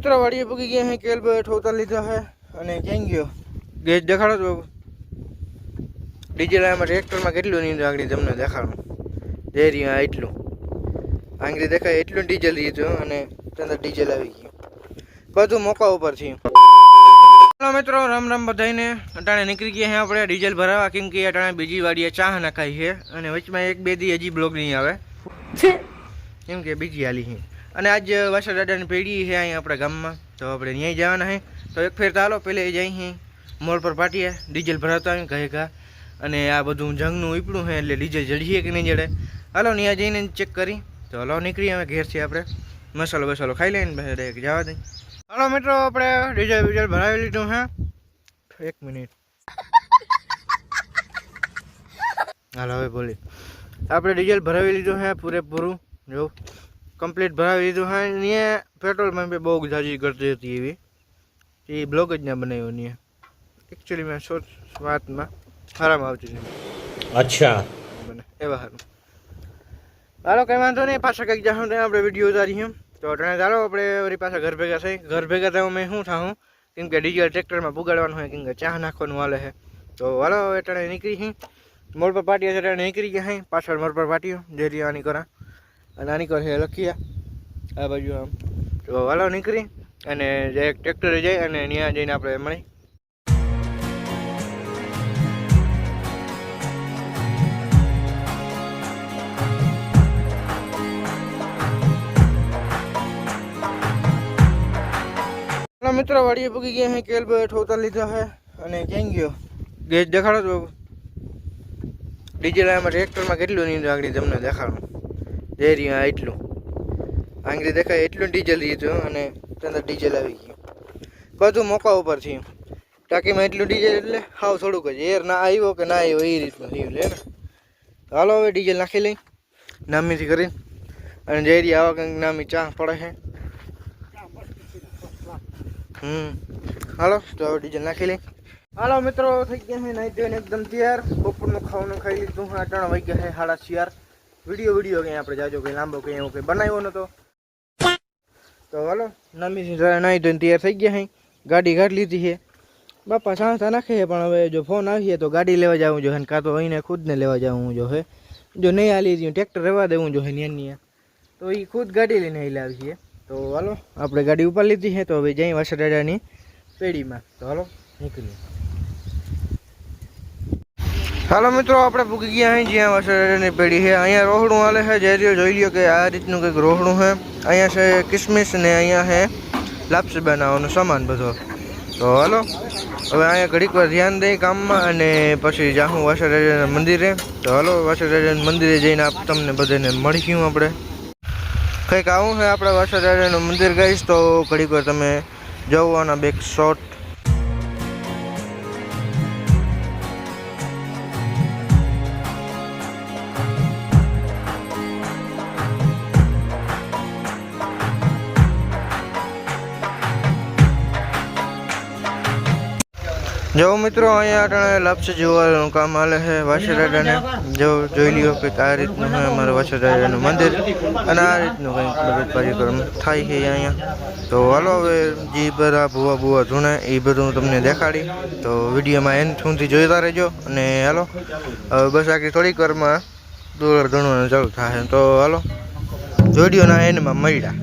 मित्रों वाड़ी पूगी गया है केल ठोता लीधा है અને ક્યાં ગયો ગેસ દેખાડો તો ડીઝલ આમાં ટ્રેક્ટરમાં કેટલું નહીં આગળ તમને દેખાડું જે રહ્યા એટલું આંગળી દેખાય એટલું ડીઝલ લીધું અને અંદર ડીઝલ આવી ગયું બધું મોકા ઉપર થયું। हेलो मित्रों राम राम बधाईने अटाणे निकली गया है આપણે ડીઝલ ભરાવા કેમ કે અટાણે બીજી વાડીએ ચા નખાઈ છે અને વચમાં એક બે દી હજી બ્લોગ નહીં આવે કેમ કે બીજી હાલી છે અને આજ વાસા દાદાની પેઢી છે અહીં આપણા ગામમાં તો આપણે ન્યાય જવાના છે તો એક ફેર ચાલો પહેલે જઈ મોડ પર પાટીએ ડીઝલ ભરાતા હોય કહે કા અને આ બધું જંગનું ઉપડું છે એટલે ડીઝલ જડીએ કે નહીં જડે હાલો ત્યાં જઈને ચેક કરી તો હલો નીકળીએ અમે ઘેરથી આપણે મસાલો બસાલો ખાઈ લઈને ડાયરેક્ટ જવા દઈએ। હાલો મિત્રો આપણે ડીઝલ ભરાવી લીધું હે એક મિનિટ હાલો હવે બોલી આપણે ડીઝલ ભરાવી લીધું હે પૂરેપૂરું જો કમ્પ્લીટ ભરાવી લીધું હે ને પેટ્રોલમાં બી બહુ જાજી કરતી હતી એવી એ બ્લોગ જ ના બનાવ્યો ને એકચ્યુઅલી મેં શોર્ટ વાતમાં આરામ આવતી નહીં અચ્છા બને એવા સારું હાલો કંઈ વાંધો નહીં પાછા કંઈક જાઉં ત્યાં આપણે વિડીયો ઉતારીએ તો અટાણે ચાલો આપણે વળી પાછા ઘર ભેગા થઈ ઘર ભેગા થયા મેં શું થાઉં કેમ કે ડીઝલ ટ્રેક્ટરમાં પુગાડવાનું હોય કેમ કે ચા નાખવાનું હાલે છે તો હાલો અટાણે નીકળી છીએ મોડ પર પાટીએ અટાણે નીકળી ગયા હે પાછળ મોડ પર પાટીઓ જે રીતે આની કરા અને આની કરે લખીએ આ બાજુ આમ તો હાલો નીકળી અને જે ટ્રેક્ટરે જાય અને ત્યાં જઈને આપણે મળી મિત્રો વાડીએ પૂગી ગયા હે કેલ ઠોતા લીધા હે અને ક્યાં ગયો ગેસ દેખાડો તો ડીઝલ આમાં ટ્રેક્ટરમાં કેટલું નહીં આગળ તમને દેખાડું જે રહ્યા એટલું આંગળી દેખાય એટલું ડીઝલ લીધું અને અંદર ડીઝલ આવી ગયું બધું મોકા ઉપર થયું ટાંકીમાં એટલું ડીઝલ એટલે હાવ થોડુંક જ એર ના આવ્યો કે ના આવ્યો એ રીતનું થયું લે ને હાલો હવે ડીઝલ નાખી લઈ નામીથી કરીને અને જે રહ્યા આવા કંઈક નામી ચા પડે છે હાલો તો હવે ડીઝલ નાખી લઈ હાલો મિત્રો થઈ ગયા છે નાઈ ધોઈને એકદમ તૈયાર બપોરનું ખાવાનું ખાઈ લીધું 8 વાગ્યા છે 4:30 વિડીયો કંઈ આપણે જાજો કંઈ લાંબો કંઈ એવું કંઈ બનાવ્યો નતો તો હાલો નામી નાઈ ધોઈને તૈયાર થઈ ગયા છે ગાડી કાઢી લીધી છે બાપા સાંતા નાખે છે પણ હવે જો ફોન આવીએ તો ગાડી લેવા જવું જોઈએ ને કાં તો અહીંને ખુદને લેવા જવું જોઈએ જો નહીં હાલી દઉં ટ્રેક્ટર રહેવા દેવું જોઈએ ન્યા તો એ ખુદ ગાડી લઈને અહીં લાવી છીએ તો હાલો આપણે ગાડી ઉપર લીધી છે તો હવે જઈ વાસા દાદાની પેઢીમાં તો હાલો નીકળીએ હાલો મિત્રો આપણે પૂકી ગયા અહીં જ્યાં વાસા દાદાની પેઢી છે અહીંયા રોહડું હાલે છે જે જોઈ લ્યો કે આ રીતનું કંઈક રોહડું છે અહીંયા છે કિસમિસ ને અહીંયા છે લાપસી બનાવવાનો સામાન બધો તો હાલો હવે અહીંયા ઘડીક વાર ધ્યાન દઈ કામમાં અને પછી જાઉં વાસા દાદાના મંદિરે તો હાલો વાસા દાદાના મંદિરે જઈને તમને બધાને મળીશું આપણે કંઈક આવું છે આપણે વાસા દાદાનું મંદિર ગઈશ તો ઘડીક વાર તમે જવાના બેક શોટ જો મિત્રો અહીંયા અટાણે લાપસી જોવાનું કામ હાલે છે વાસા દાદાને જો જોઈ લ્યો કે આ રીતનું છે અમારું વાસા દાદાનું મંદિર અને આ રીતનું કંઈક બધું કાર્યક્રમ થાય છે અહીંયા તો હાલો હવે જે બધા ભૂવા ધૂણે એ બધું તમને દેખાડી તો વિડીયોમાં એન્ડ સુધી જોઈતા રહેજો અને હાલો હવે બસ આખી થોડીક વારમાં દૂર ગણવાનું ચાલુ થાય તો હાલો વિડીયોના એન્ડમાં મળ્યા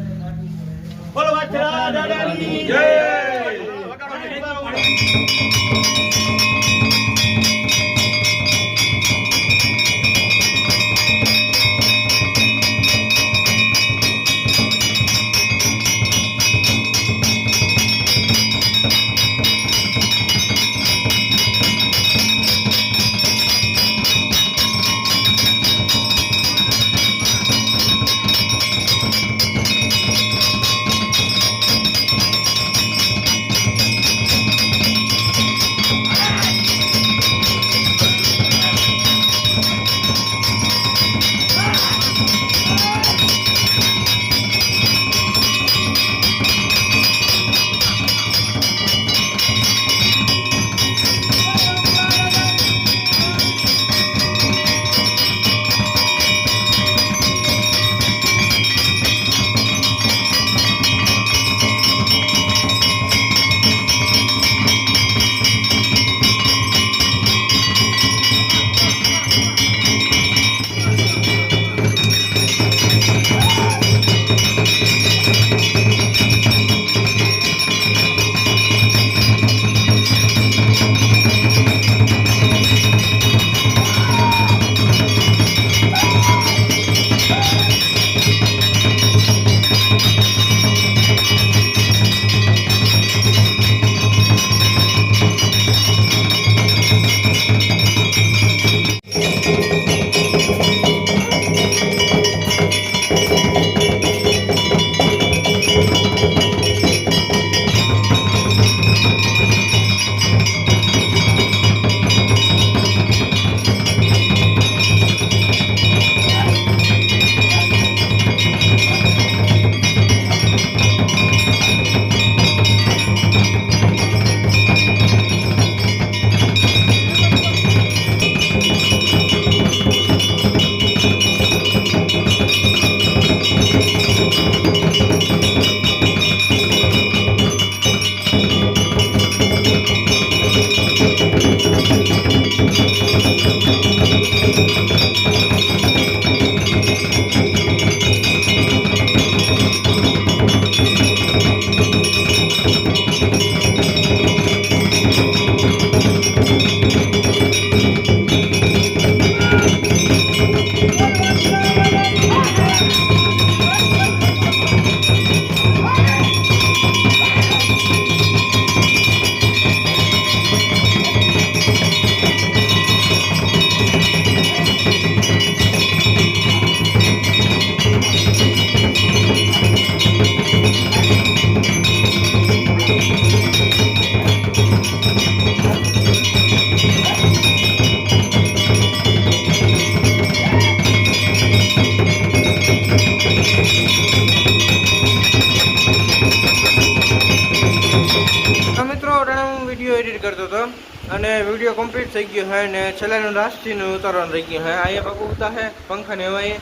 અને વિડીયો કમ્પ્લીટ થઈ ગયો છે અને છેલ્લાનું લાસ્ટથીનું ઉતારવાનું રહી ગયું છે. અહીંયા પાકું ઉતા છે પંખાને હવાએ.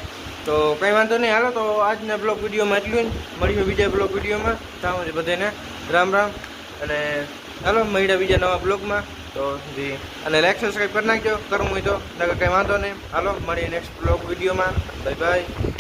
તો કંઈ વાંધો નહીં, હાલો તો આજના બ્લોગ વિડીયોમાં એટલું જ. મળીશું બીજા બ્લોગ વિડીયોમાં. ત્યાં સુધી બધાને રામ રામ. અને હાલો મળ્યા બીજા નવા બ્લોગમાં. તો જી અને લાઈક સબસ્ક્રાઈબ કરી નાખજો કરવું હોય તો, નકર કંઈ વાંધો નહીં. હાલો મળીએ નેક્સ્ટ બ્લોગ વિડીયોમાં. Bye bye.